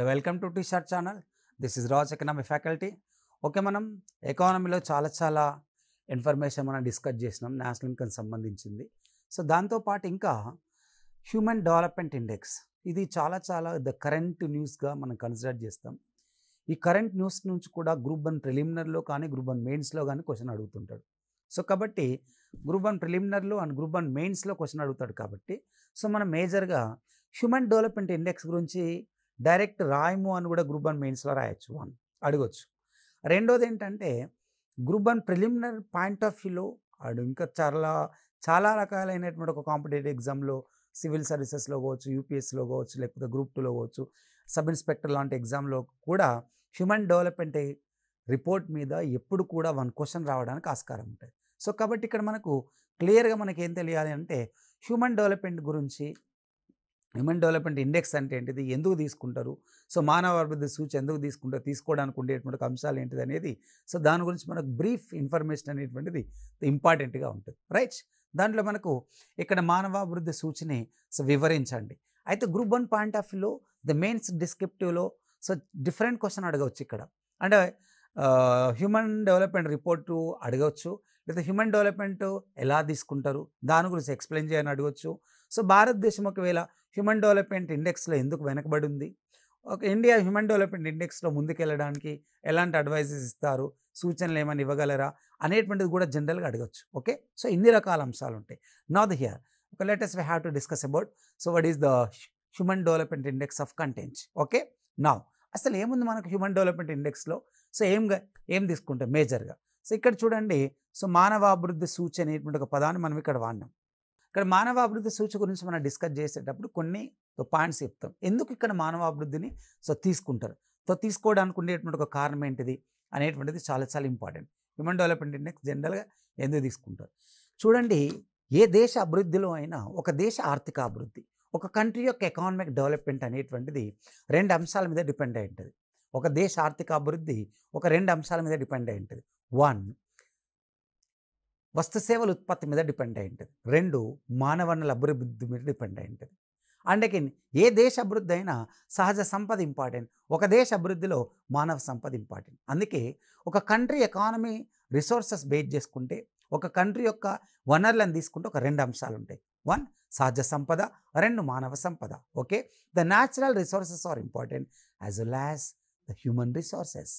Welcome to T-shirt channel. This is Raj economic faculty. Okay, మనం ఎకానమీలో చాలా ఇన్ఫర్మేషన్ మనం డిస్కస్ చేసినాం నేషనల్ ఇన్కమ్ సంబంధించింది. సో దాంతోపాటు ఇంకా హ్యూమన్ డెవలప్మెంట్ ఇండెక్స్, ఇది చాలా ద కరెంట్ న్యూస్గా మనం కన్సిడర్ చేస్తాం. ఈ కరెంట్ న్యూస్ నుంచి కూడా గ్రూప్ 1 ప్రిలిమినరీలో కానీ గ్రూప్ 1 మెయిన్స్లో కానీ క్వశ్చన్ అడుగుతుంటాడు. సో కాబట్టి గ్రూప్ 1 ప్రిలిమినరీలో అండ్ గ్రూప్ 1 మెయిన్స్లో క్వశ్చన్ అడుగుతాడు కాబట్టి సో మనం మేజర్గా హ్యూమన్ డెవలప్మెంట్ ఇండెక్స్ గురించి డైరెక్ట్ రాయము అని కూడా గ్రూప్ 1 మెయిన్స్లో రాయొచ్చు, అడగొచ్చు. రెండోది ఏంటంటే గ్రూప్ 1 ప్రిలిమినరీ పాయింట్ ఆఫ్ వ్యూలో ఇంకా చాలా రకాలైనటువంటి ఒక కాంపిటేటివ్ ఎగ్జామ్లో సివిల్ సర్వీసెస్లో కావచ్చు, యూపీఎస్లో కావచ్చు, లేకపోతే గ్రూప్ 2లో కావచ్చు, సబ్ ఇన్స్పెక్టర్ లాంటి ఎగ్జామ్లో కూడా హ్యూమన్ డెవలప్మెంట్ రిపోర్ట్ మీద ఎప్పుడు కూడా 1 క్వశ్చన్ రావడానికి ఆస్కారం ఉంటుంది. సో కాబట్టి ఇక్కడ మనకు క్లియర్గా మనకి ఏం తెలియాలి అంటే హ్యూమన్ డెవలప్మెంట్ గురించి, హ్యూమన్ డెవలప్మెంట్ ఇండెక్స్ అంటే ఏంటిది, ఎందుకు తీసుకుంటారు, సో మానవ అభివృద్ధి సూచి ఎందుకు తీసుకుంటారు, తీసుకోవడానికి ఉండేటువంటి అంశాలు ఏంటిది అనేది, సో దాని గురించి మనకు బ్రీఫ్ ఇన్ఫర్మేషన్ అనేటువంటిది ఇంపార్టెంట్గా ఉంటుంది. రైట్, దాంట్లో మనకు ఇక్కడ మానవాభివృద్ధి సూచిని సో వివరించండి. అయితే గ్రూప్ 1 పాయింట్ ఆఫ్ వ్యూలో ద మెయిన్స్ డిస్క్రిప్టివ్లో సో డిఫరెంట్ క్వశ్చన్ అడగవచ్చు. ఇక్కడ అంటే హ్యూమన్ డెవలప్మెంట్ రిపోర్టు అడగవచ్చు, లేదా హ్యూమన్ డెవలప్మెంట్ ఎలా తీసుకుంటారు దాని గురించి ఎక్స్ప్లెయిన్ చేయని అడగవచ్చు. సో భారతదేశం ఒకవేళ హ్యూమన్ డెవలప్మెంట్ ఇండెక్స్లో ఎందుకు వెనకబడి ఉంది, ఇండియా హ్యూమన్ డెవలప్మెంట్ ఇండెక్స్లో ముందుకెళ్ళడానికి ఎలాంటి అడ్వైజెస్ ఇస్తారు, సూచనలు ఏమైనా ఇవ్వగలరా అనేటువంటిది కూడా జనరల్గా అడగచ్చు. ఓకే, సో ఇన్ని రకాల అంశాలు ఉంటాయి. Now the here okay, let us we have to discuss about so what is the human development index of content. Okay, now అసలు ఏముంది మనకు హ్యూమన్ డెవలప్మెంట్ ఇండెక్స్లో, సో ఏం తీసుకుంటాం మేజర్గా. సో ఇక్కడ చూడండి, సో మానవాభివృద్ధి సూచి అనేటువంటి ఒక పదాన్ని మనం ఇక్కడ వాడినాం. ఇక్కడ మానవాభివృద్ధి సూచి గురించి మనం డిస్కస్ చేసేటప్పుడు కొన్ని పాయింట్స్ చెప్తాం. ఎందుకు ఇక్కడ మానవాభివృద్ధిని సో తీసుకుంటారు, సో తీసుకోవడానికి ఉండేటువంటి ఒక కారణం ఏంటిది అనేటువంటిది చాలా ఇంపార్టెంట్. హ్యూమన్ డెవలప్మెంట్ ఇండెక్స్ జనరల్గా ఎందుకు తీసుకుంటారు చూడండి. ఏ దేశ అభివృద్ధిలో అయినా ఒక దేశ ఆర్థిక అభివృద్ధి, ఒక కంట్రీ యొక్క ఎకానమిక్ డెవలప్మెంట్ అనేటువంటిది 2 అంశాల మీద డిపెండ్ అయి ఉంటుంది. ఒక దేశ ఆర్థిక అభివృద్ధి ఒక 2 అంశాల మీద డిపెండ్ అయి ఉంటుంది. 1 వస్తు సేవల ఉత్పత్తి మీద డిపెండ్ అయి ఉంటుంది. 2 మానవ వనరుల అభివృద్ధి మీద డిపెండ్ అయి ఉంటుంది. అందుకే ఏ దేశ అభివృద్ధి అయినా సహజ సంపద ఇంపార్టెంట్, ఒక దేశ అభివృద్ధిలో మానవ సంపద ఇంపార్టెంట్. అందుకే ఒక కంట్రీ ఎకానమీ రిసోర్సెస్ బేస్ చేసుకుంటే, ఒక కంట్రీ యొక్క వనరులను తీసుకుంటే ఒక 2 అంశాలు ఉంటాయి. 1 సహజ సంపద, 2 మానవ సంపద. Okay, the natural resources are important as well as the human resources.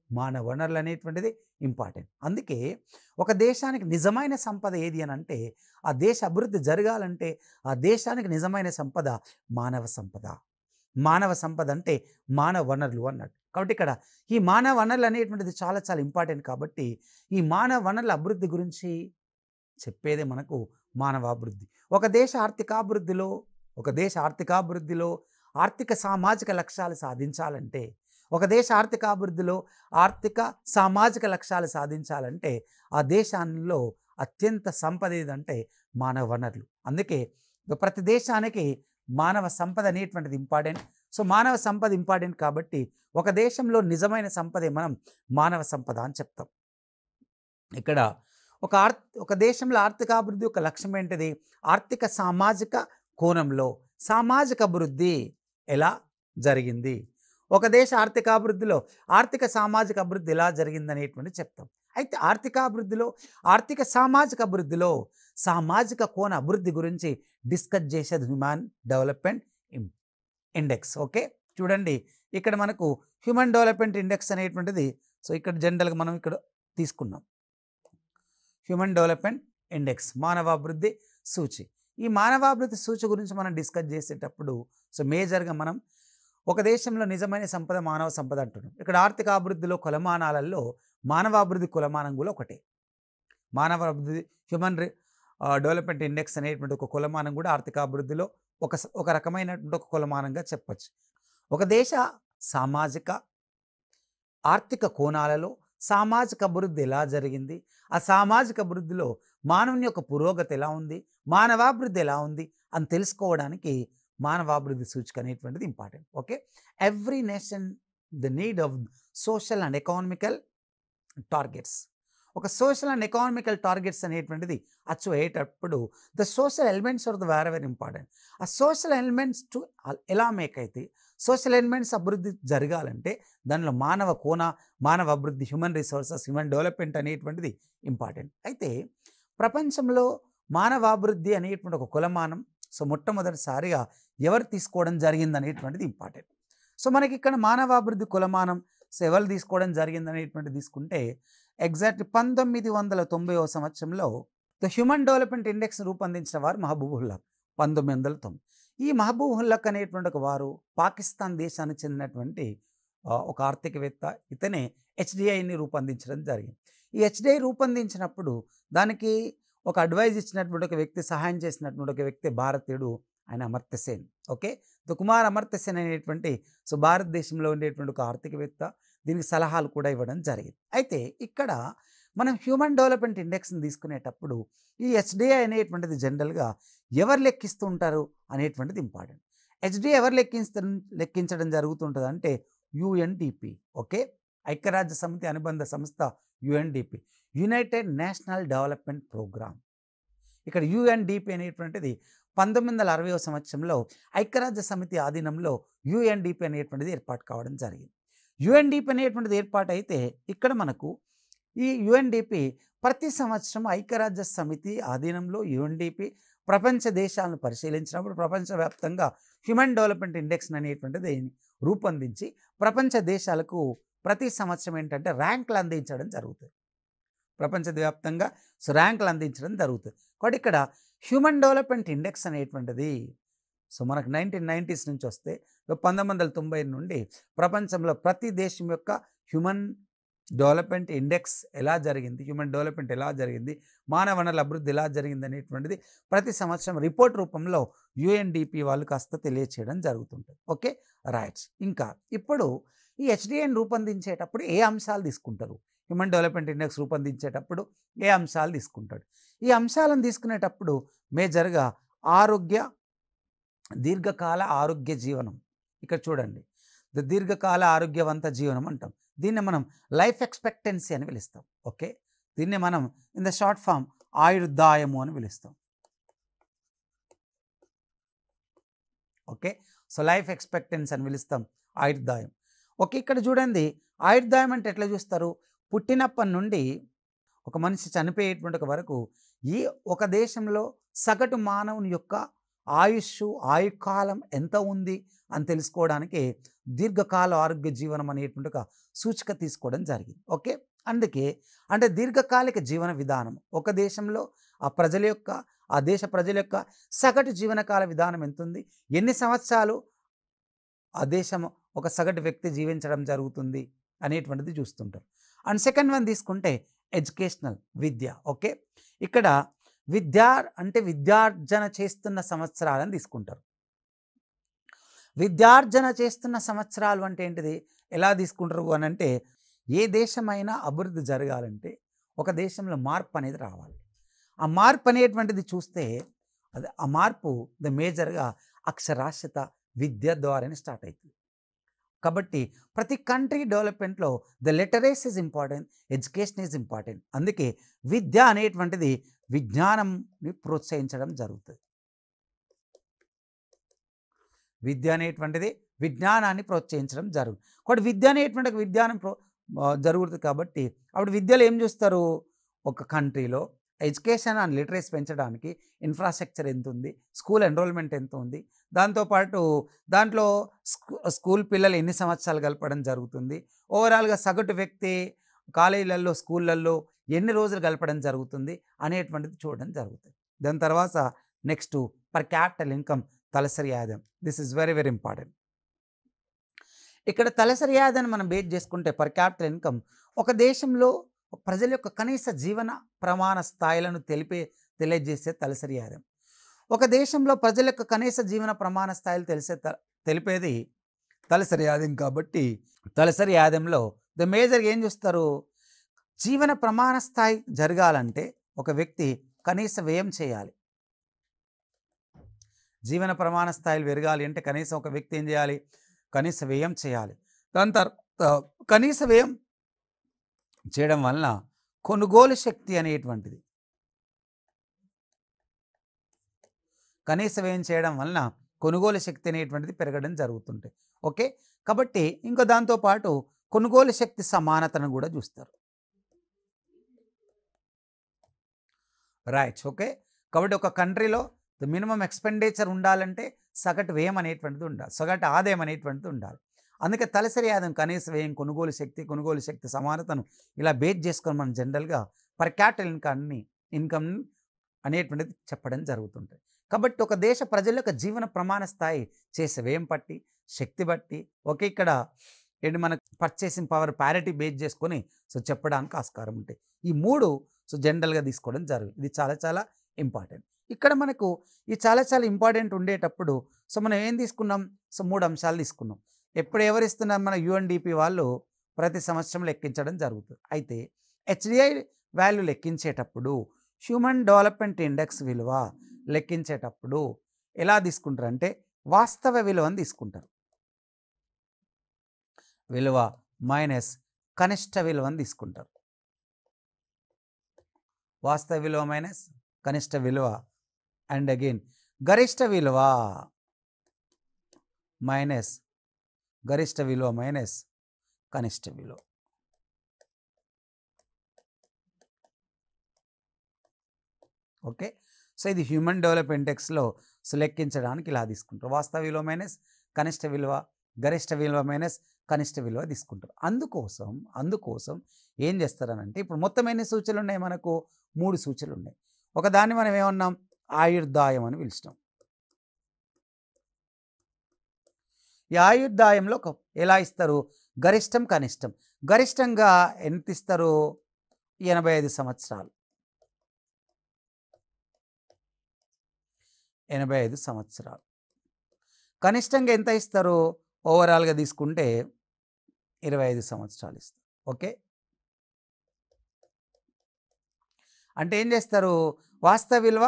మానవ వనరులు అనేటువంటిది ఇంపార్టెంట్. అందుకే ఒక దేశానికి నిజమైన సంపద ఏది అని అంటే, ఆ దేశ అభివృద్ధి జరగాలంటే ఆ దేశానికి నిజమైన సంపద మానవ సంపద. మానవ సంపద అంటే మానవ వనరులు అన్నట్టు. కాబట్టి ఇక్కడ ఈ మానవ వనరులు అనేటువంటిది చాలా ఇంపార్టెంట్. కాబట్టి ఈ మానవ వనరుల అభివృద్ధి గురించి చెప్పేదే మనకు మానవాభివృద్ధి. ఒక దేశ ఆర్థికాభివృద్ధిలో ఆర్థిక సామాజిక లక్ష్యాలు సాధించాలంటే, ఒక దేశ ఆర్థికాభివృద్ధిలో ఆర్థిక సామాజిక లక్ష్యాలు సాధించాలంటే ఆ దేశాల్లో అత్యంత సంపద ఏదంటే మానవ వనరులు. అందుకే ప్రతి దేశానికి మానవ సంపద అనేటువంటిది ఇంపార్టెంట్. సో మానవ సంపద ఇంపార్టెంట్ కాబట్టి ఒక దేశంలో నిజమైన సంపదే మనం మానవ సంపద అని చెప్తాం. ఇక్కడ ఒక దేశంలో ఆర్థికాభివృద్ధి ఒక లక్ష్యం ఏంటిది, ఆర్థిక సామాజిక కోణంలో సామాజిక అభివృద్ధి ఎలా జరిగింది, ఒక దేశ ఆర్థికాభివృద్ధిలో ఆర్థిక సామాజిక అభివృద్ధి ఎలా జరిగింది అనేటువంటి చెప్తాం. అయితే ఆర్థిక సామాజిక అభివృద్ధిలో సామాజిక కోణ అభివృద్ధి గురించి డిస్కస్ చేసేది హ్యూమన్ డెవలప్మెంట్ ఇండెక్స్. ఓకే, చూడండి ఇక్కడ మనకు హ్యూమన్ డెవలప్మెంట్ ఇండెక్స్ అనేటువంటిది, సో ఇక్కడ జనరల్గా మనం ఇక్కడ తీసుకున్నాం హ్యూమన్ డెవలప్మెంట్ ఇండెక్స్, మానవాభివృద్ధి సూచి. ఈ మానవాభివృద్ధి సూచి గురించి మనం డిస్కస్ చేసేటప్పుడు సో మేజర్గా మనం ఒక దేశంలో నిజమైన సంపద మానవ సంపద అంటున్నాం. ఇక్కడ ఆర్థిక అభివృద్ధిలో కొలమానాలలో మానవాభివృద్ధి కొలమానం కూడా ఒకటే. మానవాభివృద్ధి హ్యూమన్ డెవలప్మెంట్ ఇండెక్స్ అనేటువంటి ఒక కొలమానం కూడా ఆర్థిక అభివృద్ధిలో ఒక రకమైనటువంటి ఒక కొలమానంగా చెప్పచ్చు. ఒక దేశ సామాజిక ఆర్థిక కోణాలలో సామాజిక అభివృద్ధి ఎలా జరిగింది, ఆ సామాజిక అభివృద్ధిలో మానవుని యొక్క పురోగతి ఎలా ఉంది, మానవాభివృద్ధి ఎలా ఉంది అని తెలుసుకోవడానికి మానవాభివృద్ధి సూచిక అనేటువంటిది important. Okay, every nation the need of social and economical targets. ఒక సోషల్ అండ్ ఎకానమికల్ టార్గెట్స్ అనేటువంటిది అచీవ్ అయ్యేటప్పుడు the social elements are the very important. ఆ సోషల్ ఎలిమెంట్స్ టు ఎలా మేక్ అయితే సోషల్ ఎలిమెంట్స్ అభివృద్ధి జరగాలంటే దానిలో మానవ అభివృద్ధి, హ్యూమన్ రిసోర్సెస్, హ్యూమన్ డెవలప్మెంట్ అనేటువంటిది ఇంపార్టెంట్. అయితే ప్రపంచంలో మానవాభివృద్ధి అనేటువంటి ఒక కులమానం మొట్టమొదటిసారిగా ఎవరు తీసుకోవడం జరిగింది అనేటువంటిది ఇంపార్టెంట్. మనకి ఇక్కడ మానవాభివృద్ధి కులమానం ఎవరు తీసుకోవడం జరిగింది అనేటువంటిది తీసుకుంటే ఎగ్జాక్ట్ 1990వ సంవత్సరంలో ద హ్యూమన్ డెవలప్మెంట్ ఇండెక్స్ రూపొందించిన వారు మహబూబ్ ఉల్-హక్ 1990. ఈ మహబూబ్ ఉల్-హక్ అనేటువంటి ఒక వారు పాకిస్తాన్ దేశానికి చెందినటువంటి ఒక ఆర్థికవేత్త. ఇతనే హెచ్డిఐని రూపొందించడం జరిగింది. ఈ హెచ్డిఐ రూపొందించినప్పుడు దానికి ఒక అడ్వైజ్ ఇచ్చినటువంటి ఒక వ్యక్తి, సహాయం చేసినటువంటి ఒక వ్యక్తి భారతీయుడు, ఆయన అమర్త్య సేన్. ఓకే, కుమార్ అమర్త్య సేన్ అనేటువంటి భారతదేశంలో ఉండేటువంటి ఒక ఆర్థికవేత్త. దీనికి సలహాలు కూడా ఇవ్వడం జరిగింది. అయితే ఇక్కడ మనం హ్యూమన్ డెవలప్మెంట్ ఇండెక్స్ని తీసుకునేటప్పుడు ఈ హెచ్డిఐ అనేటువంటిది జనరల్గా ఎవరు లెక్కిస్తూ ఉంటారు అనేటువంటిది ఇంపార్టెంట్. హెచ్డిఐ ఎవరు లెక్కించడం జరుగుతుంటుంది అంటే యుఎన్డిపి. ఓకే, ఐక్యరాజ్య సమితి అనుబంధ సంస్థ UNDP, united national development programme. ఇక్కడ యుఎన్డిపి అనేటువంటిది 1960వ సంవత్సరంలో ఐక్యరాజ్య సమితి ఆధీనంలో యుఎన్డిపి అనేటువంటిది ఏర్పాటు కావడం జరిగింది. యుఎన్డిపి అనేటువంటిది ఏర్పాటు అయితే ఇక్కడ మనకు ఈ యుఎన్డిపి ప్రతి సంవత్సరం ఐక్యరాజ్య సమితి ఆధీనంలో యుఎన్డిపి ప్రపంచ దేశాలను పరిశీలించినప్పుడు ప్రపంచవ్యాప్తంగా హ్యూమన్ డెవలప్మెంట్ ఇండెక్స్ అనేటువంటిది రూపొందించి ప్రపంచ దేశాలకు ప్రతి సంవత్సరం ఏంటంటే ర్యాంకులు అందించడం జరుగుతుంది. ప్రపంచవ్యాప్తంగా ర్యాంకులు అందించడం జరుగుతుంది. కాబట్టి ఇక్కడ హ్యూమన్ డెవలప్మెంట్ ఇండెక్స్ అనేటువంటిది మనకు 1990s నుంచి వస్తే 1990 నుండి ప్రపంచంలో ప్రతి దేశం యొక్క హ్యూమన్ డెవలప్మెంట్ ఇండెక్స్ ఎలా జరిగింది, హ్యూమన్ డెవలప్మెంట్ ఎలా జరిగింది, మానవ వనరుల అభివృద్ధి ఎలా జరిగింది అనేటువంటిది ప్రతి సంవత్సరం రిపోర్ట్ రూపంలో యుఎన్డిపి వాళ్ళు కాస్త తెలియచేయడం జరుగుతుంటుంది. Okay, rights. ఇంకా ఇప్పుడు ఈ హెచ్డిఐని రూపొందించేటప్పుడు ఏ అంశాలు తీసుకుంటారు, హ్యూమన్ డెవలప్మెంట్ ఇండెక్స్ రూపొందించేటప్పుడు ఏ అంశాలు తీసుకుంటాడు? ఈ అంశాలను తీసుకునేటప్పుడు మేజర్గా దీర్ఘకాల ఆరోగ్య జీవనం. ఇక్కడ చూడండి, దీర్ఘకాల ఆరోగ్యవంత జీవనం అంటాం. దీన్ని మనం లైఫ్ ఎక్స్పెక్టెన్సీ అని పిలుస్తాం. ఓకే, దీన్ని మనం ఇన్ ద షార్ట్ ఫామ్ ఆయుర్దాయము అని పిలుస్తాం. ఓకే, లైఫ్ ఎక్స్పెక్టెన్సీ అని పిలుస్తాం, ఆయుర్దాయం. ఓకే, ఇక్కడ చూడండి, ఆయుర్దాయం అంటే ఎట్లా చూస్తారు? పుట్టినప్పటి నుండి ఒక మనిషి చనిపోయేటువంటి వరకు ఈ ఒక దేశంలో సగటు మానవుని యొక్క ఆయుకాలం ఎంత ఉంది అని తెలుసుకోవడానికి దీర్ఘకాల ఆరోగ్య జీవనం అనేటువంటి ఒక సూచిక తీసుకోవడం జరిగింది. ఓకే, అందుకే అంటే దీర్ఘకాలిక జీవన విధానం ఒక దేశంలో ఆ దేశ ప్రజల యొక్క సగటు జీవనకాల విధానం ఎంత ఉంది, ఎన్ని సంవత్సరాలు ఆ దేశం ఒక సగటు వ్యక్తి జీవించడం జరుగుతుంది అనేటువంటిది చూస్తుంటారు. అండ్ సెకండ్ వన్ తీసుకుంటే ఎడ్యుకేషనల్, విద్య. ఓకే, ఇక్కడ విద్యార్జన చేస్తున్న సంవత్సరాలని తీసుకుంటారు. విద్యార్జన చేస్తున్న సంవత్సరాలు అంటే ఏంటిది, ఎలా తీసుకుంటారు అని అంటే ఏ దేశమైనా అభివృద్ధి జరగాలంటే ఒక దేశంలో మార్పు అనేది రావాలి. ఆ మార్పు అనేటువంటిది చూస్తే ఆ మార్పు మేజర్గా అక్షరాస్యత విద్య ద్వారానే స్టార్ట్ అవుతుంది. కాబట్టి ప్రతి కంట్రీ డెవలప్మెంట్లో the literacy is important, education is important. అందుకే విద్య అనేటువంటిది విజ్ఞానంని ప్రోత్సహించడం జరుగుతుంది. విద్య అనేటువంటిది విజ్ఞానాన్ని ప్రోత్సహించడం జరుగుతుంది. కాబట్టి విద్య అనేటువంటి విజ్ఞానం జరుగుతుంది. కాబట్టి అప్పుడు విద్యలో ఏం చూస్తారు, ఒక కంట్రీలో ఎడ్యుకేషన్ అండ్ లిటరేసీ పెంచడానికి ఇన్ఫ్రాస్ట్రక్చర్ ఎంత ఉంది, స్కూల్ ఎన్రోల్మెంట్ ఎంత ఉంది, దాంట్లో స్కూల్ పిల్లలు ఎన్ని సంవత్సరాలు గడపడం జరుగుతుంది, ఓవరాల్గా సగటు వ్యక్తి కాలేజీలలో స్కూళ్ళల్లో ఎన్ని రోజులు గడపడం జరుగుతుంది అనేటువంటిది చూడడం జరుగుతుంది. దాని తర్వాత నెక్స్ట్ పర్ క్యాపిటల్ ఇన్కమ్, తలసరి ఆదాయం. This is very very important. ఇక్కడ తలసరి ఆదాయాన్ని మనం బేస్ చేసుకుంటే పర్ క్యాపిటల్ ఇన్కమ్ ఒక దేశంలో ప్రజల యొక్క కనీస జీవన ప్రమాణ స్థాయిలను తెలియజేసే తలసరి ఆదాయం. ఒక దేశంలో ప్రజల యొక్క కనీస జీవన ప్రమాణ స్థాయిలు తెలిపేది తలసరి ఆదాయం. కాబట్టి తలసరి ఆదాయంలో మేజర్గా ఏం చూస్తారు, జీవన ప్రమాణ స్థాయి జరగాలంటే ఒక వ్యక్తి కనీస వ్యయం చేయాలి. జీవన ప్రమాణ స్థాయిలు పెరగాలి అంటే కనీసం ఒక వ్యక్తి ఏం చేయాలి, కనీస వ్యయం చేయాలి. దాని తర్వాత కనీస వ్యయం చేయడం వలన కొనుగోలు శక్తి అనేటువంటిది కనీస వ్యయం చేయడం వలన కొనుగోలు శక్తి అనేటువంటిది పెరగడం జరుగుతుంటాయి. ఓకే, కాబట్టి ఇంకో దాంతోపాటు కొనుగోలు శక్తి సమానతను కూడా చూస్తారు. రైట్. ఓకే, కాబట్టి ఒక కంట్రీలో మినిమం ఎక్స్పెండిచర్ ఉండాలంటే సగటు వ్యయం అనేటువంటిది ఉండాలి, సగటు ఆదాయం అనేటువంటిది ఉండాలి. అందుకే తలసరి ఆదాయం, కనీస వ్యయం, కొనుగోలు శక్తి సమానతను ఇలా బేస్ చేసుకొని మనం జనరల్గా పర్ క్యాపిటల్ ఇన్కమ్ అనేటువంటిది చెప్పడం జరుగుతుంటుంది. కాబట్టి ఒక దేశ ప్రజల యొక్క జీవన ప్రమాణ స్థాయి చేసే వ్యయం బట్టి, శక్తి బట్టి, ఓకే, ఇక్కడ ఏంటి మనకు పర్చేసింగ్ పవర్ ప్యారిటీ బేస్ చేసుకొని చెప్పడానికి ఆస్కారం ఉంటాయి. ఈ మూడు జనరల్గా తీసుకోవడం జరుగుతుంది. ఇది చాలా చాలా ఇంపార్టెంట్. ఇక్కడ మనకు ఈ చాలా చాలా ఇంపార్టెంట్ ఉండేటప్పుడు మనం ఏం తీసుకున్నాం? మూడు అంశాలు తీసుకున్నాం. ఎప్పుడు ఎవరు ఇస్తున్నారు? మన యుఎన్డిపి వాళ్ళు ప్రతి సంవత్సరం లెక్కించడం జరుగుతుంది. అయితే హెచ్డిఐ వాల్యూ లెక్కించేటప్పుడు, హ్యూమన్ డెవలప్మెంట్ ఇండెక్స్ విలువ లెక్కించేటప్పుడు ఎలా తీసుకుంటారంటే వాస్తవ విలువను తీసుకుంటారు. విలువ మైనస్ కనిష్ట విలువను తీసుకుంటారు. వాస్తవ విలువ మైనస్ కనిష్ట విలువ, అండ్ అగైన్ గరిష్ట విలువ మైనస్ కనిష్ట విలువ. ఓకే, ఇది హ్యూమన్ డెవలప్మెంట్ ఇండెక్స్లో లెక్కించడానికి ఇలా తీసుకుంటారు. వాస్తవ విలువ మైనస్ కనిష్ట విలువ, గరిష్ట విలువ మైనస్ కనిష్ట విలువ తీసుకుంటారు. అందుకోసం ఏం చేస్తారనంటే, ఇప్పుడు మొత్తం ఎన్ని సూచనలు ఉన్నాయి? మనకు 3 సూచనలు ఉన్నాయి. ఒకదాన్ని మనం ఏమన్నాం? ఆయుర్దాయం అని పిలిచినాం. ఈ ఆయుర్దాయంలో ఎలా ఇస్తారు? గరిష్టం, కనిష్టం. గరిష్టంగా ఎంత ఇస్తారు? 85 సంవత్సరాలు. 85 సంవత్సరాలు. కనిష్టంగా ఎంత ఇస్తారు? ఓవరాల్గా తీసుకుంటే 25 సంవత్సరాలు ఇస్తారు. ఓకే, అంటే ఏం చేస్తారు? వాస్తవ విలువ,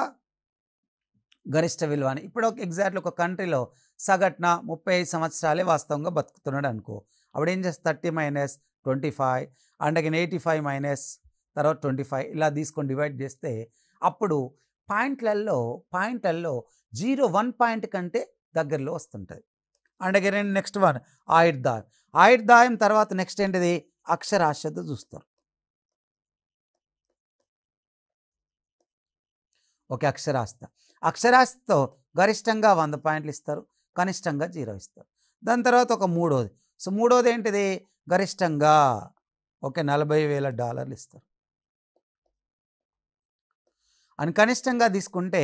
గరిష్ట విలువ అని. ఇప్పుడు ఎగ్జాక్ట్లీ ఒక కంట్రీలో సగటున 35 సంవత్సరాలే వాస్తవంగా బతుకుతున్నాడు అనుకో. అప్పుడు ఏం చేస్తారు? 30 మైనస్ 25 అండ్ అగైన్ 85 మైనస్ తర్వాత 25 ఇలా తీసుకొని డివైడ్ చేస్తే అప్పుడు పాయింట్లలో 0.1 పాయింట్ కంటే దగ్గరలో వస్తుంటుంది. అండ్ అగైన్ నెక్స్ట్ వన్ ఆయుర్దాయం. ఆయుర్దాయం తర్వాత నెక్స్ట్ ఏంటిది? అక్షరాస్యత చూస్తారు. ఓకే, అక్షరాస్యతతో గరిష్టంగా 100 పాయింట్లు ఇస్తారు, కనిష్టంగా 0 ఇస్తారు. దాని తర్వాత ఒక మూడోది. మూడోది ఏంటిది? గరిష్టంగా ఓకే $40,000 ఇస్తారు. అని కనిష్టంగా తీసుకుంటే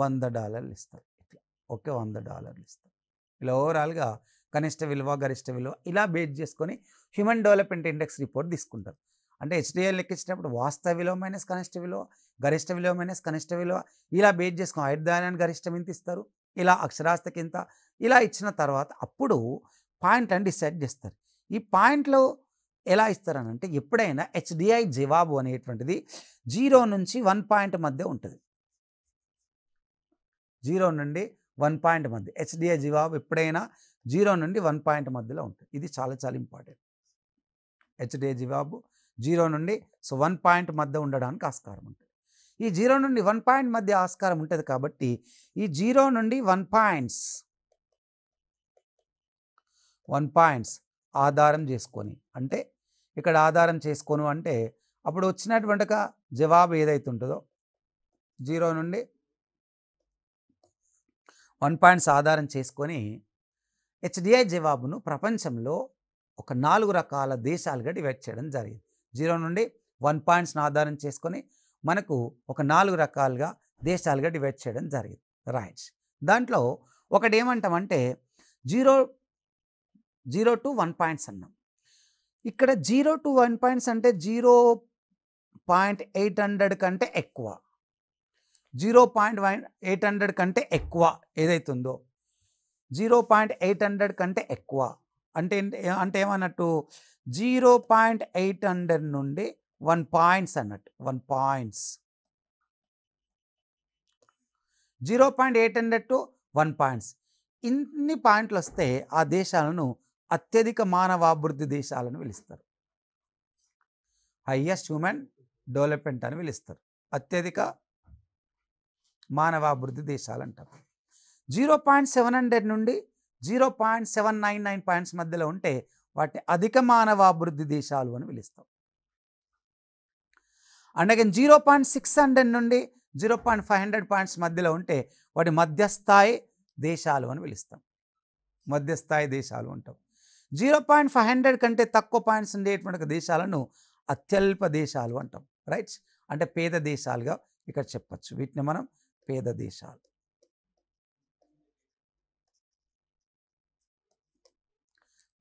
$100 ఇస్తారు. ఇట్లా ఓకే $100 ఇస్తారు. ఇలా ఓవరాల్గా కనిష్ట విలువ, గరిష్ట విలువ ఇలా బేస్ చేసుకొని హ్యూమన్ డెవలప్మెంట్ ఇండెక్స్ రిపోర్ట్ తీసుకుంటారు. అంటే హెచ్డిఐ లెక్కించినప్పుడు వాస్తవ విలువ మైనస్ కనిష్ట విలువ, గరిష్ట విలువ మైనస్ కనిష్ట విలువ ఇలా బేస్ చేసుకొని ఆయుర్దాయాన్ని గరిష్టం ఇంత ఇస్తారు, ఇలా అక్షరాస్యతకి ఇంత ఇలా ఇచ్చిన తర్వాత అప్పుడు పాయింట్ అని డిసైడ్ చేస్తారు. ఈ పాయింట్లు ఎలా ఇస్తారనంటే ఎప్పుడైనా హెచ్డిఐ జవాబు అనేటువంటిది 0 నుంచి 1 పాయింట్ మధ్య ఉంటుంది. 0 నుండి 1 పాయింట్ మధ్య హెచ్డిఐ జవాబు ఎప్పుడైనా 0 నుండి 1 పాయింట్ మధ్యలో ఉంటుంది. ఇది చాలా చాలా ఇంపార్టెంట్. హెచ్డిఐ జవాబు 0 నుండి 1 పాయింట్ మధ్య ఉండడానికి ఆస్కారం ఉంటుంది. ఈ 0 నుండి 1 పాయింట్ మధ్య ఆస్కారం ఉంటుంది కాబట్టి ఈ 0 నుండి 1 పాయింట్స్ ఆధారం చేసుకొని, అంటే ఇక్కడ ఆధారం చేసుకోను అంటే అప్పుడు వచ్చినటువంటి జవాబు ఏదైతే ఉంటుందో 0 నుండి 1 పాయింట్స్ ఆధారం చేసుకొని హెచ్డిఐ జవాబును ప్రపంచంలో ఒక 4 రకాల దేశాలుగా డివైడ్ చేయడం జరిగింది. 0 నుండి 1 పాయింట్స్ని ఆధారం చేసుకొని మనకు ఒక 4 రకాలుగా దేశాలుగా డివైడ్ చేయడం జరిగింది. రైట్. దాంట్లో ఒకటి ఏమంటామంటే 0 to 1 పాయింట్స్ అన్నాం. ఇక్కడ 0 to 1 పాయింట్స్ అంటే 0.800 కంటే ఎక్కువ, 0.800 కంటే ఎక్కువ ఏదైతుందో 0.800 కంటే ఎక్కువ అంటే ఏమన్నట్టు 0.800 నుండి 1 పాయింట్స్ అన్నట్టు. 1 పాయింట్స్ 0.800 to 1 పాయింట్స్ ఇన్ని పాయింట్లు వస్తే ఆ దేశాలను అత్యధిక మానవాభివృద్ధి దేశాలను పిలుస్తారు. హైయెస్ట్ హ్యూమన్ డెవలప్మెంట్ అని పిలుస్తారు. అత్యధిక మానవాభివృద్ధి దేశాలు అంటారు. 0.700 నుండి 0.799 పాయింట్స్ మధ్యలో ఉంటే వాటిని అధిక మానవాభివృద్ధి దేశాలు అని పిలుస్తాం. అండ్ అగైన్ 0.600 నుండి 0.500 పాయింట్స్ మధ్యలో ఉంటే వాటి మధ్యస్థాయి దేశాలు అని పిలుస్తాం. మధ్యస్థాయి దేశాలు అంటాం. 0.500 కంటే తక్కువ పాయింట్స్ ఉండేటువంటి దేశాలను అత్యల్ప దేశాలు అంటాం. రైట్, అంటే పేద దేశాలుగా ఇక్కడ చెప్పచ్చు. వీటిని మనం పేద దేశాలు,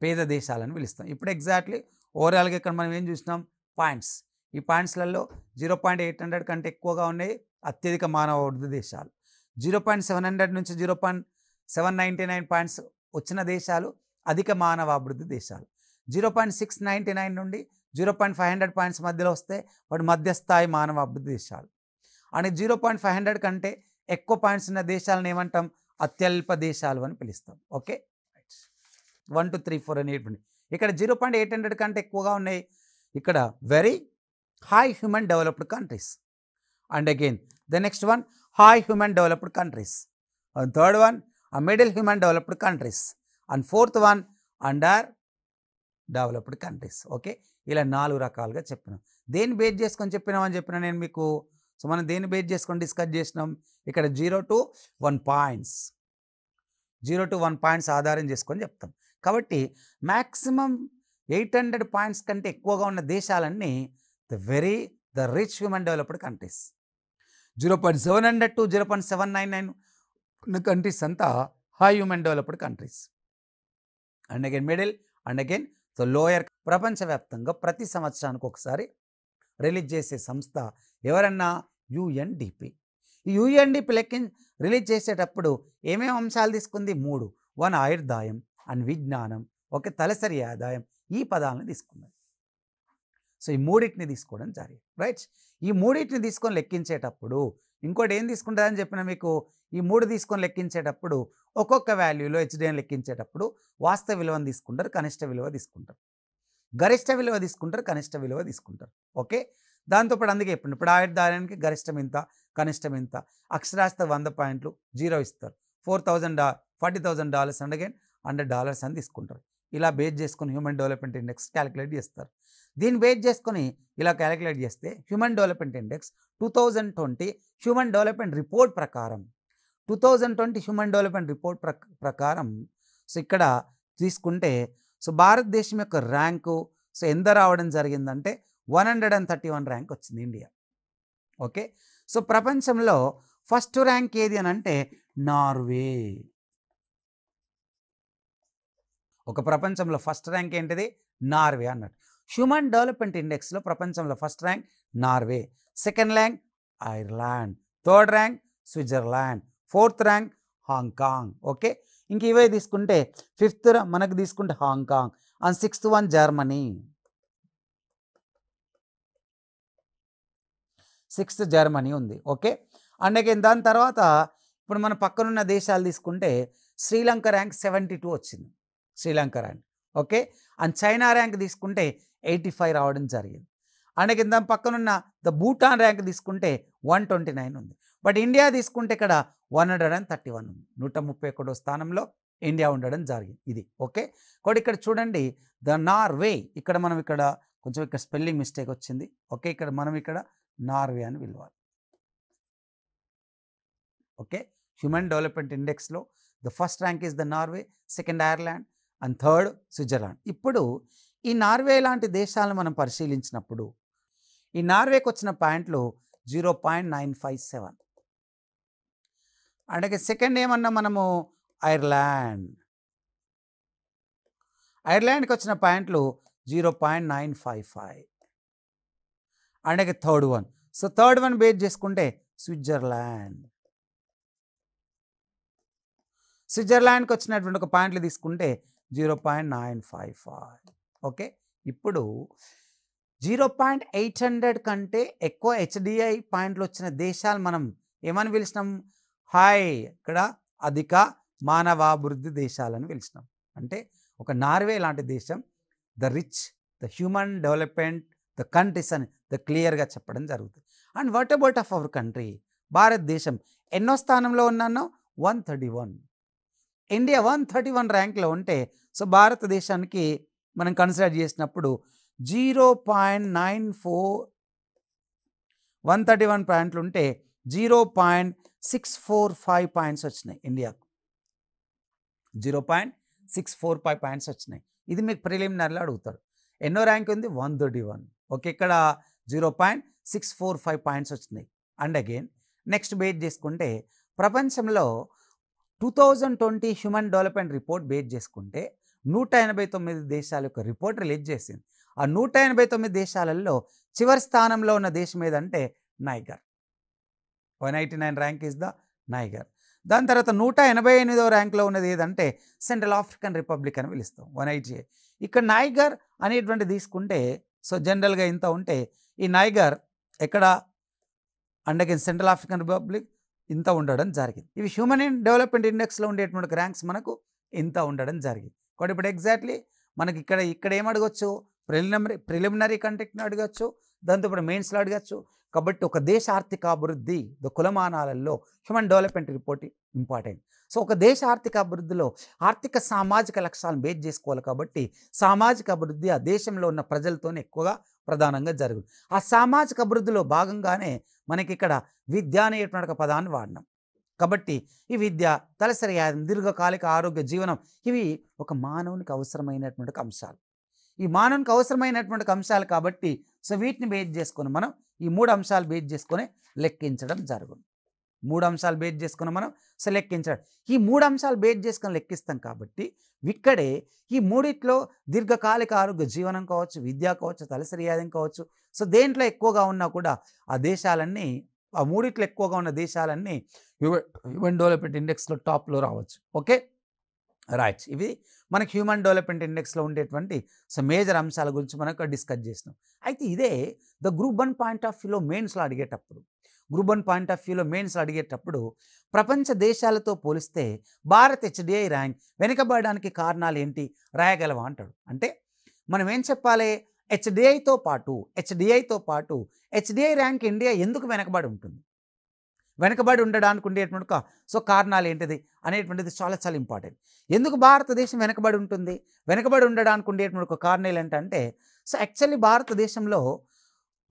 పేద దేశాలని పిలుస్తాం. ఇప్పుడు ఎగ్జాక్ట్లీ ఓవరాల్గా ఇక్కడ మనం ఏం చూసినాం, పాయింట్స్. ఈ పాయింట్స్లలో 0.800 కంటే ఎక్కువగా ఉన్నాయి అత్యధిక మానవ అభివృద్ధి దేశాలు. 0.700 నుంచి 0.799 పాయింట్స్ వచ్చిన దేశాలు అధిక మానవ అభివృద్ధి దేశాలు. 0.699 నుండి 0.500 పాయింట్స్ మధ్యలో వస్తే వాటి మధ్యస్థాయి మానవ అభివృద్ధి దేశాలు. అని 0.500 కంటే ఎక్కువ పాయింట్స్ ఉన్న దేశాలను ఏమంటాం, అత్యల్ప దేశాలు అని పిలుస్తాం. ఓకే, 1 2 3 4 అనేటువంటి ఇక్కడ 0.800 కంటే ఎక్కువగా ఉన్నాయి. ఇక్కడ very high human developed countries. And again the next one high human developed countries. And third one middle human developed countries. And fourth one under developed countries. Okay, ఇలా 4 రకాలుగా చెప్పినాం. దేన్ని బేస్ చేసుకొని చెప్పినామని చెప్పిన నేను మీకు. సో మనం దేన్ని బేస్ చేసుకొని డిస్కస్ చేసినాం, ఇక్కడ 0 to 1 పాయింట్స్, 0 to 1 పాయింట్స్ ఆధారం చేసుకొని చెప్తాం. కాబట్టి మ్యాక్సిమం 800 పాయింట్స్ కంటే ఎక్కువగా ఉన్న దేశాలన్నీ the rich human developed countries. 0.700 to 0.799 countries అంతా high human developed countries. And again middle, and again so lower. ప్రపంచవ్యాప్తంగా ప్రతి సంవత్సరానికి ఒకసారి రిలీజ్ చేసే సంస్థ ఎవరన్నా యుఎన్డిపి. ఈ యుఎన్డిపి రిలీజ్ చేసేటప్పుడు ఏమేమి అంశాలు తీసుకుంది, 3. 1 ఆయుర్దాయం అండ్ విజ్ఞానం, ఓకే, తలసరి ఆదాయం, ఈ పదాలను తీసుకున్నది. సో ఈ మూడింటిని తీసుకోవడం జరిగింది. రైట్, ఈ మూడింటిని తీసుకొని లెక్కించేటప్పుడు ఇంకోటి ఏం తీసుకుంటారని చెప్పిన మీకు, ఈ 3 తీసుకొని లెక్కించేటప్పుడు ఒక్కొక్క వాల్యూలో హెచ్డిఎన్ లెక్కించేటప్పుడు వాస్తవ విలువను తీసుకుంటారు, కనిష్ట విలువ తీసుకుంటారు, గరిష్ట విలువ తీసుకుంటారు, కనిష్ట విలువ తీసుకుంటారు. ఓకే, దాంతోపాటు అందుకే ఇప్పుడు ఆయుర్దాయానికి గరిష్టం ఇంత, కనిష్టం ఇంత, అక్షరాస్యత 100 పాయింట్లు 0 ఇస్తారు, $40,000 అండ్ అగైన్ $100 అని తీసుకుంటారు. ఇలా బేస్ చేసుకొని హ్యూమన్ డెవలప్మెంట్ ఇండెక్స్ క్యాలిక్యులేట్ చేస్తారు. దీన్ని బేస్ చేసుకొని ఇలా క్యాలిక్యులేట్ చేస్తే human development index 2020 human development report ప్రకారం 2020 హ్యూమన్ డెవలప్మెంట్ రిపోర్ట్ ప్రకారం సో ఇక్కడ తీసుకుంటే సో భారతదేశం యొక్క ర్యాంకు సో ఎంత రావడం జరిగిందంటే 131 ర్యాంక్ వచ్చింది ఇండియా. ఓకే, సో ప్రపంచంలో ఫస్ట్ ర్యాంక్ ఏది అని అంటే నార్వే. ఒక ప్రపంచంలో ఫస్ట్ ర్యాంక్ ఏంటిది, నార్వే అన్నట్టు. హ్యూమన్ డెవలప్మెంట్ ఇండెక్స్లో ప్రపంచంలో first rank Norway, second rank Ireland, third rank Switzerland, fourth rank Hong Kong. Okay, ఇంక ఇవే తీసుకుంటే ఫిఫ్త్ మనకు తీసుకుంటే Hong Kong, and sixth one Germany, sixth Germany ఉంది. ఓకే, అండ్ అగైన్ దాని తర్వాత ఇప్పుడు మన పక్కనున్న దేశాలు తీసుకుంటే శ్రీలంక ర్యాంక్ 72 వచ్చింది, Sri Lanka rank. Okay, and China rank తీసుకుంటే 85 రావడం జరిగింది. అండ్ అగైన్ దాని పక్కనున్న ద భూటాన్ ర్యాంక్ తీసుకుంటే 129 ఉంది. బట్ ఇండియా తీసుకుంటే ఇక్కడ 131 ఉంది, 131 స్థానంలో ఇండియా ఉండడం జరిగింది. ఇది ఓకే. కాబట్టి ఇక్కడ చూడండి ద నార్వే, ఇక్కడ మనం ఇక్కడ కొంచెం ఇక్కడ స్పెల్లింగ్ మిస్టేక్ వచ్చింది. ఓకే, ఇక్కడ మనం ఇక్కడ నార్వే అని పిలవాలి. ఓకే, హ్యూమన్ డెవలప్మెంట్ ఇండెక్స్లో the first rank is the Norway, second Ireland and third Switzerland. ఇప్పుడు ఈ నార్వే లాంటి దేశాలను మనం పరిశీలించినప్పుడు ఈ నార్వేకి వచ్చిన పాయింట్లు 0.957. అంటే సెకండ్ ఏమన్నా మనము ఐర్లాండ్, ఐర్లాండ్కి వచ్చిన పాయింట్లు 0.955. అంటే third one, so third one base చేసుకుంటే స్విట్జర్లాండ్, స్విట్జర్లాండ్కి వచ్చినటువంటి ఒక పాయింట్లు తీసుకుంటే 0.955. ఓకే, ఇప్పుడు 0.800 కంటే ఎక్కువ హెచ్డిఐ పాయింట్లు వచ్చిన దేశాలు మనం ఏమని పిలిచినాం, హాయ్ ఇక్కడ అధిక మానవాభివృద్ధి దేశాలని పిలిచినాం. అంటే ఒక నార్వే లాంటి దేశం the rich, the human development the countries అని క్లియర్గా చెప్పడం జరుగుతుంది. And what about of our country, భారతదేశం ఎన్నో స్థానంలో ఉన్నానో 131. ఇండియా 131 ర్యాంక్లో ఉంటే సో భారతదేశానికి మనం కన్సిడర్ చేసినప్పుడు 0.94 131 పాయింట్లు ఉంటే 0.645 పాయింట్స్ వచ్చినాయి ఇండియాకు. 0.645 పాయింట్స్ వచ్చినాయి. ఇది మీకు ప్రిలిమినరీలో అడుగుతారు. ఎన్నో ర్యాంక్ ఉంది? 131. ఓకే, ఇక్కడ 0.645 పాయింట్స్ వచ్చినాయి. అండ్ అగైన్ నెక్స్ట్ బేస్ చేసుకుంటే ప్రపంచంలో 2020 హ్యూమన్ డెవలప్మెంట్ రిపోర్ట్ బేస్ చేసుకుంటే 189 దేశాల యొక్క రిపోర్ట్ రిలీజ్ చేసింది. ఆ 189 దేశాలలో చివరి స్థానంలో ఉన్న దేశం ఏదంటే niger. 189 rank is the niger. దాని తర్వాత 188వ ర్యాంక్లో ఉన్నది ఏదంటే సెంట్రల్ ఆఫ్రికన్ రిపబ్లిక్ అని పిలుస్తాం, 188. ఇక్కడ నైగర్ అనేటువంటి తీసుకుంటే సో జనరల్గా ఇంత ఉంటే ఈ నైగర్ ఎక్కడ అండ్ సెంట్రల్ ఆఫ్రికన్ రిపబ్లిక్ ఇంత ఉండడం జరిగింది. ఇవి హ్యూమన్ డెవలప్మెంట్ ఇండెక్స్లో ఉండేటువంటి ర్యాంక్స్ మనకు ఇంత ఉండడం జరిగింది. కాబట్టి ఇప్పుడు ఎగ్జాక్ట్లీ మనకి ఇక్కడ ఏం అడగచ్చు? ప్రిలిమినరీ కంటెక్ట్ని అడగచ్చు, దాంతో ఇప్పుడు మెయిన్స్లో అడగచ్చు. కాబట్టి ఒక దేశ ఆర్థిక అభివృద్ధి కులమానాలలో human development report important. So ఒక దేశ ఆర్థిక అభివృద్ధిలో ఆర్థిక సామాజిక లక్ష్యాలను బేస్ చేసుకోవాలి. కాబట్టి సామాజిక అభివృద్ధి ఆ దేశంలో ఉన్న ప్రజలతోనే ఎక్కువగా ప్రధానంగా జరుగుతుంది. ఆ సామాజిక అభివృద్ధిలో భాగంగానే మనకి ఇక్కడ విద్య అనేటువంటి ఒక పదాన్ని వాడినాం. కాబట్టి ఈ విద్య, తలసరి ఆదాయం, దీర్ఘకాలిక ఆరోగ్య జీవనం ఇవి ఒక మానవునికి అవసరమైనటువంటి అంశాలు. ఈ మానవునికి అవసరమైనటువంటి అంశాలు కాబట్టి సో వీటిని బేస్ చేసుకొని మనం ఈ 3 అంశాలు బేస్ చేసుకొని లెక్కించడం జరుగుతుంది. 3 అంశాలు బేస్ చేసుకొని మనం సో లెక్కించడం. ఈ 3 అంశాలు బేస్ చేసుకొని లెక్కిస్తాం కాబట్టి ఇక్కడే ఈ మూడిట్లో దీర్ఘకాలిక ఆరోగ్య జీవనం కావచ్చు, విద్య కావచ్చు, తలసరి ఆదాయం కావచ్చు, సో దేంట్లో ఎక్కువగా ఉన్నా కూడా ఆ దేశాలన్నీ, ఆ మూడిట్లో ఎక్కువగా ఉన్న దేశాలన్నీ హ్యూమన్ డెవలప్మెంట్ ఇండెక్స్లో టాప్లో రావచ్చు. ఓకే రైట్, ఇవి మనకి హ్యూమన్ డెవలప్మెంట్ ఇండెక్స్లో ఉండేటువంటి సో మేజర్ అంశాల గురించి మనకు డిస్కస్ చేసినాం. అయితే ఇదే ద గ్రూప్ 1 పాయింట్ ఆఫ్ వ్యూలో మెయిన్స్లో అడిగేటప్పుడు ప్రపంచ దేశాలతో పోలిస్తే భారత్ హెచ్డిఐ ర్యాంక్ వెనుకబడడానికి కారణాలు ఏంటి రాయగలవా అంటాడు. అంటే మనం ఏం చెప్పాలి? హెచ్డిఐతో పాటు హెచ్డిఐ ర్యాంక్ ఇండియా ఎందుకు వెనకబడి ఉంటుంది, వెనకబడి ఉండడానికి ఉండేటువంటి సో కారణాలు ఏంటిది అనేటువంటిది చాలా చాలా ఇంపార్టెంట్. ఎందుకు భారతదేశం వెనకబడి ఉంటుంది, వెనకబడి ఉండడానికి ఉండేటువంటి ఒక కారణాలు ఏంటంటే సో యాక్చువల్లీ భారతదేశంలో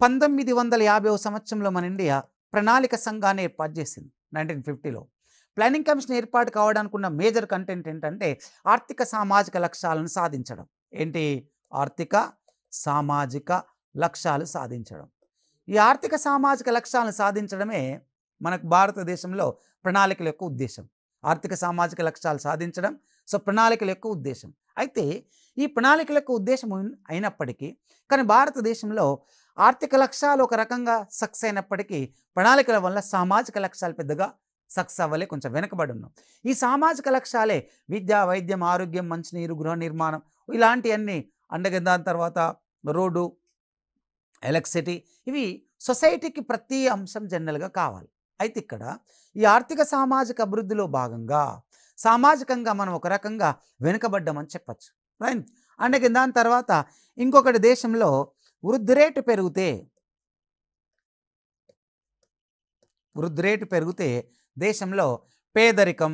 1950వ సంవత్సరంలో మన ఇండియా ప్రణాళిక సంఘాన్ని ఏర్పాటు చేసింది. 1950లో ప్లానింగ్ కమిషన్ ఏర్పాటు కావడానికి ఉన్న మేజర్ కంటెంట్ ఏంటంటే ఆర్థిక సామాజిక లక్ష్యాలను సాధించడం. ఏంటి? ఆర్థిక సామాజిక లక్ష్యాలు సాధించడం. ఈ ఆర్థిక సామాజిక లక్ష్యాలను సాధించడమే మనకు భారతదేశంలో ప్రణాళికల యొక్క ఉద్దేశం. ఆర్థిక సామాజిక లక్ష్యాలు సాధించడం సో ప్రణాళికల యొక్క ఉద్దేశం. అయితే ఈ ప్రణాళికల యొక్క ఉద్దేశం అయినప్పటికీ కానీ భారతదేశంలో ఆర్థిక లక్ష్యాలు ఒక రకంగా సక్సెస్ అయినప్పటికీ ప్రణాళికల వల్ల సామాజిక లక్ష్యాలు పెద్దగా సక్సెస్ అవ్వలే, కొంచెం వెనకబడి ఉన్నాం. ఈ సామాజిక లక్ష్యాలే విద్య, వైద్యం, ఆరోగ్యం, మంచినీరు, గృహ నిర్మాణం ఇలాంటివన్నీ అండగా, దాని తర్వాత రోడ్డు, ఎలక్ట్రిసిటీ, ఇవి సొసైటీకి ప్రతి అంశం జనరల్గా కావాలి. అయితే ఇక్కడ ఈ ఆర్థిక సామాజిక అభివృద్ధిలో భాగంగా సామాజికంగా మనం ఒక రకంగా వెనుకబడ్డామని చెప్పచ్చు. రైట్. అండ్ దాని తర్వాత ఇంకొకటి, దేశంలో వృద్ధి రేటు పెరిగితే దేశంలో పేదరికం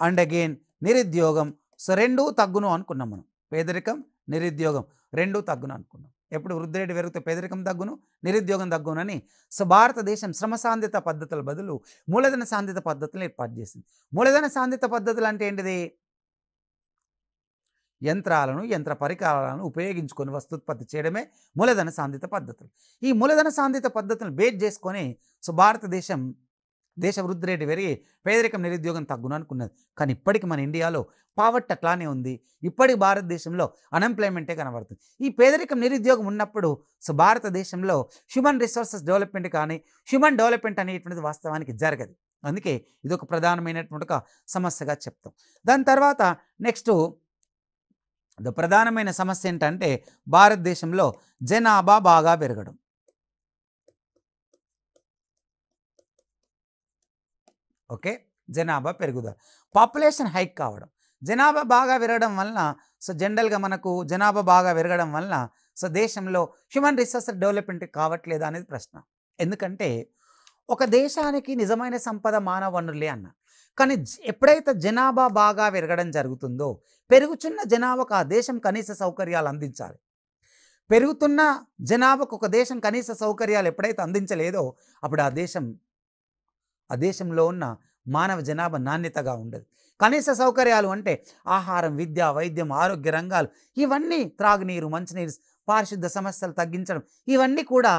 అండ్ అగైన్ నిరుద్యోగం సో రెండూ తగ్గును అనుకున్నాం మనం. పేదరికం, నిరుద్యోగం రెండూ తగ్గును అనుకున్నాం. ఎప్పుడు వృద్ధి రేటు పెరిగితే పేదరికం తగ్గును, నిరుద్యోగం తగ్గునని సో భారతదేశం శ్రమ సాంద్రిత పద్ధతుల బదులు మూలధన సాంద్రిత పద్ధతులను ఏర్పాటు చేసింది. మూలధన సాంద్రిత పద్ధతులు అంటే ఏంటిది? యంత్రాలను, యంత్ర పరికరాలను ఉపయోగించుకొని వస్తుత్పత్తి చేయడమే మూలధన సాంద్రిత పద్ధతులు. ఈ మూలధన సాంద్రిత పద్ధతులను బేస్ చేసుకొని సో భారతదేశం దేశ వృద్ధి రేటు పెరిగి పేదరికం, నిరుద్యోగం తగ్గును అనుకున్నది. కానీ ఇప్పటికి మన ఇండియాలో పావర్టీ అట్లానే ఉంది. ఇప్పటికి భారతదేశంలో అన్ఎంప్లాయ్మెంటే కనబడుతుంది. ఈ పేదరికం, నిరుద్యోగం ఉన్నప్పుడు సో భారతదేశంలో హ్యూమన్ రిసోర్సెస్ డెవలప్మెంట్ కానీ హ్యూమన్ డెవలప్మెంట్ అనేటువంటిది వాస్తవానికి జరగదు. అందుకే ఇది ఒక ప్రధానమైనటువంటి ఒక సమస్యగా చెప్తాం. దాని తర్వాత నెక్స్ట్ ప్రధానమైన సమస్య ఏంటంటే భారతదేశంలో జనాభా బాగా పెరగడం. ఓకే, జనాభా పెరుగుదల, పాపులేషన్ హైక్ కావడం. జనాభా బాగా పెరగడం వలన సో జనరల్గా మనకు జనాభా బాగా పెరగడం వలన సో దేశంలో హ్యూమన్ రిసోర్స్ డెవలప్మెంట్ కావట్లేదా అనేది ప్రశ్న. ఎందుకంటే ఒక దేశానికి నిజమైన సంపద మానవ వనరులే అన్న. కానీ ఎప్పుడైతే జనాభా బాగా పెరగడం జరుగుతుందో, పెరుగుతున్న జనాభాకు ఆ దేశం కనీస సౌకర్యాలు అందించాలి. పెరుగుతున్న జనాభాకు ఒక దేశం కనీస సౌకర్యాలు ఎప్పుడైతే అందించలేదో అప్పుడు ఆ దేశంలో ఉన్న మానవ జనాభా నాణ్యతగా ఉండదు. కనీస సౌకర్యాలు అంటే ఆహారం, విద్య, వైద్యం, ఆరోగ్య రంగాలు, ఇవన్నీ, త్రాగునీరు, మంచినీరు, పారిశుద్ధ సమస్యలు తగ్గించడం, ఇవన్నీ కూడా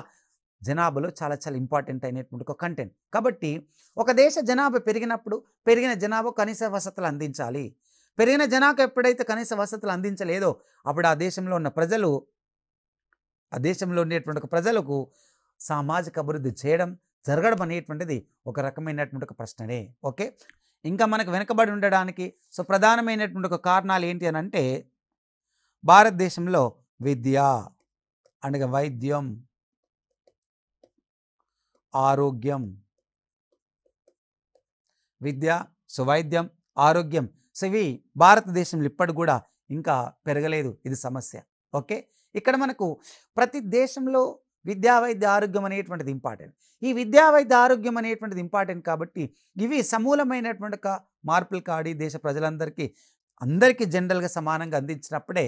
జనాభాలో చాలా చాలా ఇంపార్టెంట్ అయినటువంటి ఒక కంటెంట్. కాబట్టి ఒక దేశ జనాభా పెరిగినప్పుడు పెరిగిన జనాభా కనీస వసతులు అందించాలి. పెరిగిన జనాభా ఎప్పుడైతే కనీస వసతులు అందించలేదో అప్పుడు ఆ దేశంలో ఉన్న ప్రజలు, ఆ దేశంలో ఉండేటువంటి ఒక ప్రజలకు సామాజిక అభివృద్ధి జరగడం అనేటువంటిది ఒక రకమైనటువంటి ఒక ప్రశ్ననే. ఓకే, ఇంకా మనకు వెనుకబడి ఉండడానికి సో ప్రధానమైనటువంటి ఒక కారణాలు ఏంటి అని అంటే భారతదేశంలో విద్య అనగా వైద్యం, ఆరోగ్యం, విద్య, సో వైద్యం, ఆరోగ్యం, సో ఇవి భారతదేశంలో ఇప్పటికి కూడా ఇంకా పెరగలేదు. ఇది సమస్య. ఓకే, ఇక్కడ మనకు ప్రతి దేశంలో విద్యా, వైద్య, ఆరోగ్యం అనేటువంటిది ఇంపార్టెంట్. ఈ విద్యా, వైద్య, ఆరోగ్యం అనేటువంటిది ఇంపార్టెంట్ కాబట్టి ఇవి సమూలమైనటువంటి ఒక మార్పులు కాడి దేశ ప్రజలందరికీ అందరికీ జనరల్గా సమానంగా అందించినప్పుడే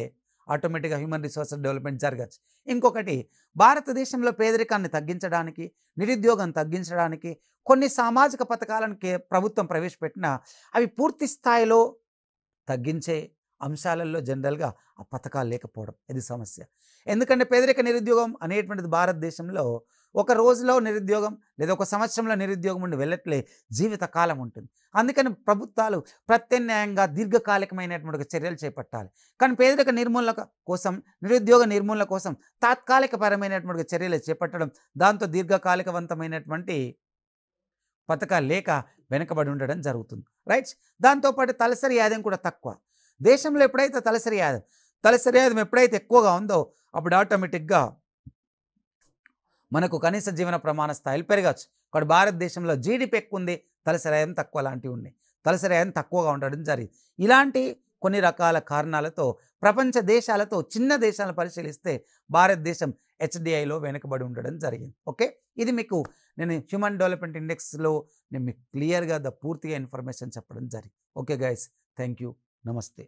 ఆటోమేటిక్గా హ్యూమన్ రిసోర్సెస్ డెవలప్మెంట్ జరగచ్చు. ఇంకొకటి, భారతదేశంలో పేదరికాన్ని తగ్గించడానికి, నిరుద్యోగం తగ్గించడానికి కొన్ని సామాజిక పథకాలను ప్రభుత్వం ప్రవేశపెట్టినా అవి పూర్తి స్థాయిలో తగ్గించే అంశాలలో జనరల్గా ఆ పథకాలు లేకపోవడం ఇది సమస్య. ఎందుకంటే పేదరిక, నిరుద్యోగం అనేటువంటిది భారతదేశంలో ఒక రోజులో నిరుద్యోగం లేదా ఒక సంవత్సరంలో నిరుద్యోగం ఉండి వెళ్ళట్లే, జీవితకాలం ఉంటుంది. అందుకని ప్రభుత్వాలు ప్రత్యామ్నాయంగా దీర్ఘకాలికమైనటువంటి చర్యలు చేపట్టాలి. కానీ పేదరిక నిర్మూలన కోసం, నిరుద్యోగ నిర్మూలన కోసం తాత్కాలిక పరమైనటువంటి చర్యలు చేపట్టడం, దాంతో దీర్ఘకాలికవంతమైనటువంటి పథకాలు లేక వెనుకబడి ఉండడం జరుగుతుంది. రైట్, దాంతోపాటు తలసరి ఆదాయం కూడా తక్కువ. దేశంలో ఎప్పుడైతే తలసరి ఆదాయం ఎప్పుడైతే ఎక్కువగా ఉందో అప్పుడు ఆటోమేటిక్గా మనకు కనీస జీవన ప్రమాణ స్థాయిలు పెరగచ్చు. కాబట్టి భారతదేశంలో జీడిపి ఎక్కువ ఉంది, తలసరి ఆదాయం తక్కువ లాంటివి ఉన్నాయి. తలసరి ఆదాయం తక్కువగా ఉండడం జరిగింది. ఇలాంటి కొన్ని రకాల కారణాలతో ప్రపంచ దేశాలతో చిన్న దేశాలను పరిశీలిస్తే భారతదేశం HDIలో వెనుకబడి ఉండడం జరిగింది. ఓకే, ఇది మీకు నేను హ్యూమన్ డెవలప్మెంట్ ఇండెక్స్లో నేను మీకు క్లియర్గా పూర్తిగా ఇన్ఫర్మేషన్ చెప్పడం జరిగింది. ఓకే గైస్, థ్యాంక్ యూ, నమస్తే.